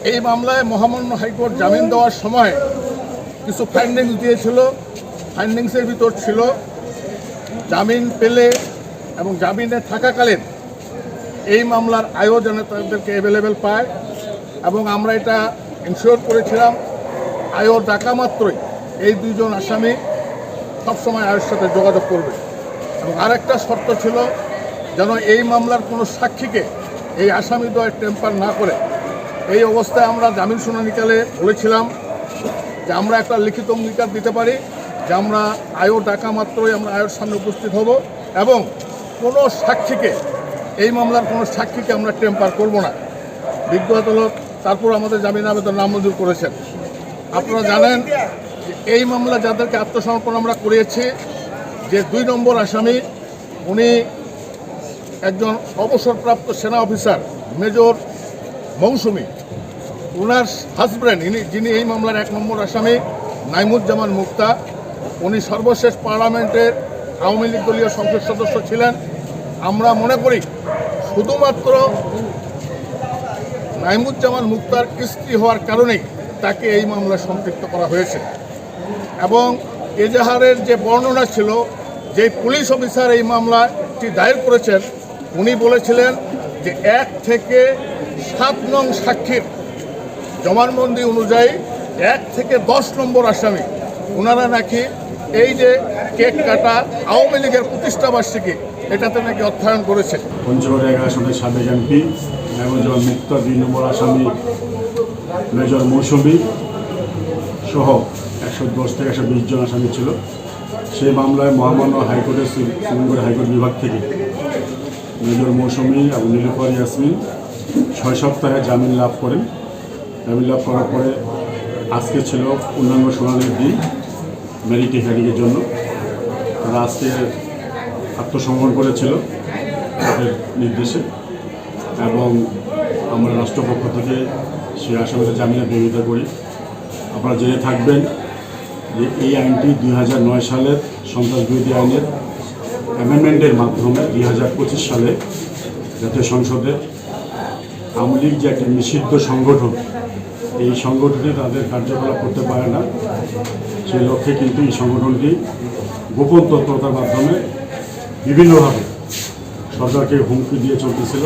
এই মামলায় মহামান্য হাইকোর্ট জামিন দেওয়ার সময় কিছু ফাইন্ডিংস দিয়েছিল। ফাইন্ডিংসের ভিতর ছিল জামিন পেলে এবং জামিনে থাকাকালীন এই মামলার আয়ও যেন তাদেরকে অ্যাভেলেবেল পায়, এবং আমরা এটা ইনশিওর করেছিলাম আয়ও ডাকা মাত্রই এই দুইজন আসামি সবসময় আয়ের সাথে যোগাযোগ করবে। এবং আরেকটা শর্ত ছিল যেন এই মামলার কোনো সাক্ষীকে এই আসামিদ্বয় টেম্পার না করে। এই অবস্থায় আমরা জামিন শুনানিকালে বলেছিলাম যে আমরা একটা লিখিত অঙ্গীকার দিতে পারি যে আমরা আয়ও ডাকা মাত্রই আমরা আয়ের সামনে উপস্থিত হব এবং কোনো সাক্ষীকে এই মামলার কোনো সাক্ষীকে আমরা টেম্পার করব না। বিজ্ঞ আদালত তারপর আমাদের জামিন আবেদন নামঞ্জুর করেছেন। আপনারা জানেন যে এই মামলা যাদেরকে আত্মসমর্পণ আমরা করিয়েছি, যে 2 নম্বর আসামি উনি একজন অবসরপ্রাপ্ত সেনা অফিসার মেজর মৌসুমী। ওনার হাজব্যান্ড যিনি এই মামলার 1 নম্বর আসামি নাইমুজ্জামান মুক্তা, উনি সর্বশেষ পার্লামেন্টের আওয়ামী লীগ দলীয় সংসদ সদস্য ছিলেন। আমরা মনে করি শুধুমাত্র নাইমুজ্জামান মুক্তার স্ত্রী হওয়ার কারণেই তাকে এই মামলায় সম্পৃক্ত করা হয়েছে। এবং এজাহারের যে বর্ণনা ছিল, যে পুলিশ অফিসার এই মামলাটি দায়ের করেছেন, উনি বলেছিলেন যে 1 থেকে 7 নং সাক্ষীর জবানবন্দি অনুযায়ী 1 থেকে 10 নম্বর আসামি ওনারা নাকি এই যে কেক কাটা আওয়ামী লীগের প্রতিষ্ঠাবার্ষিকী এটাতে নাকি অধ্যয়ন করেছে। পঞ্চগড় 11 আসনের সাবেক এমপি নাইমুজ্জামান মুক্তা, 2 নম্বর আসামি মেজর মৌসুমী সহ 110 থেকে 120 জন আসামি ছিল। সেই মামলায় মহামান্য হাইকোর্টের শ্রীমঙ্গল হাইকোর্ট বিভাগ থেকে মেজর মৌসুমী এবং নীলুফার ইয়াসমিন 6 সপ্তাহে জামিন লাভ করেন। জামিন লাভ করার পরে আজকে ছিল পূর্ণাঙ্গ শুনানির দিন মেরিট হিয়ারিংয়ের জন্য। তারা আজকে আত্মসমর্পণ করেছিল তাদের নির্দেশে, এবং আমরা রাষ্ট্রপক্ষ থেকে সেই আসামিদের জামিনের বিরোধিতা করি। আপনারা জেনে থাকবেন যে এই আইনটি 2009 সালের সন্ত্রাস বিরোধী আইনের অ্যামেন্ডমেন্টের মাধ্যমে 2025 সালে জাতীয় সংসদে আওয়ামী লীগ যে একটা নিষিদ্ধ সংগঠন, এই সংগঠনটি তাদের কার্যকলাপ করতে পারে না। সেই লক্ষ্যে কিন্তু এই সংগঠনটি গোপন তৎপরতার মাধ্যমে বিভিন্নভাবে সরকারকে হুমকি দিয়ে চলতেছিল।